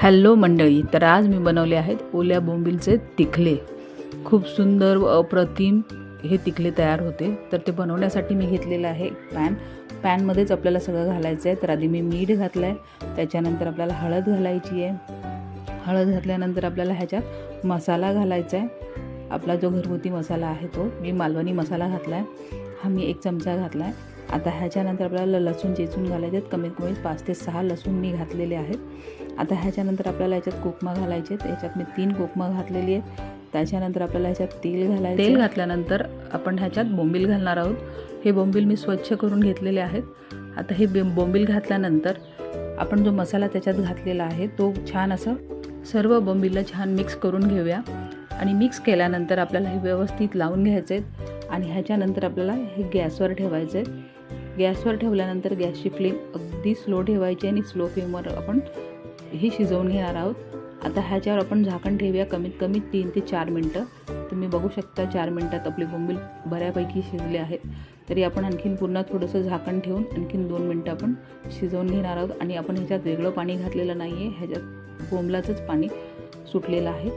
Hello मंडळी, तर आज मी बनवले आहेत ओल्या बोंबीलचे तिखले। खूप सुंदर व अप्रतिम हे तिखले तयार होते। तर ते बनवण्यासाठी मी घेतलेलं आहे पॅनमध्येच आपल्याला सगळं घालायचं आहे। तर आधी मी मीठ घातलं आहे, त्याच्यानंतर आपल्याला हळद घालायची आहे। हळद घातल्यानंतर आपल्याला ह्याच्यात मसाला घालायचा आहे। आपला जो घरगुती मसाला आहे तो मी मालवणी मसाला घातला आहे, हा मी 1 चमचा घातला आहे। आता ह्याच्यानंतर आपल्याला लसूण चेचून घालायचे आहेत, कमीत कमी 5 ते 6 लसूण मी घातलेले आहेत। आता ह्याच्यानंतर आपल्याला ह्याच्यात कोकमा घालायचे आहेत, ह्याच्यात मी 3 कोकमा घातलेली आहेत। त्याच्यानंतर आपल्याला ह्याच्यात तेल घालायचं। तेल घातल्यानंतर आपण ह्याच्यात बोंबील घालणार आहोत। हे बोंबील मी स्वच्छ करून घेतलेले आहेत। आता हे बोंबील घातल्यानंतर आपण जो मसाला त्याच्यात घातलेला आहे तो छान असं सर्व बोंबीलला छान मिक्स करून घेऊया। आणि मिक्स केल्यानंतर आपल्याला हे व्यवस्थित लावून घ्यायचे आहेत। आणि ह्याच्यानंतर आपल्याला हे गॅसवर ठेवायचे आहे। गॅसवर ठेवल्यानंतर गॅसची फ्लेम अगदी स्लो ठेवायची आणि स्लो फ्लेमवर आपण हे शिजवून घेणार आहोत। आता ह्याच्यावर आपण झाकण ठेवूया कमीत कमी 3 ते 4 मिनटं। तुम्ही बघू शकता 4 मिनटात आपले बोंबील बऱ्यापैकी शिजले आहेत। तरी आपण आणखीन पुन्हा थोडंसं झाकण ठेवून आणखीन 2 मिनटं आपण शिजवून घेणार आहोत। आणि आपण ह्याच्यात वेगळं पाणी घातलेलं नाही आहे, ह्याच्यात बोंबलाचंच पाणी सुटलेलं आहे।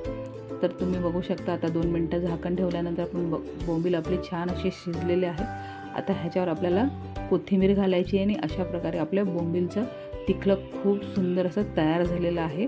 तर तुम्ही बघू शकता आता 2 मिनटं झाकण ठेवल्यानंतर आपण बोंबील आपले छान असे शिजलेले आहेत। आता ह्याच्यावर आपल्याला कोथिंबीर घालायची आहे आणि अशा प्रकारे आपल्या बोंबीलचं तिखलं खूप सुंदर असं तयार झालेलं आहे।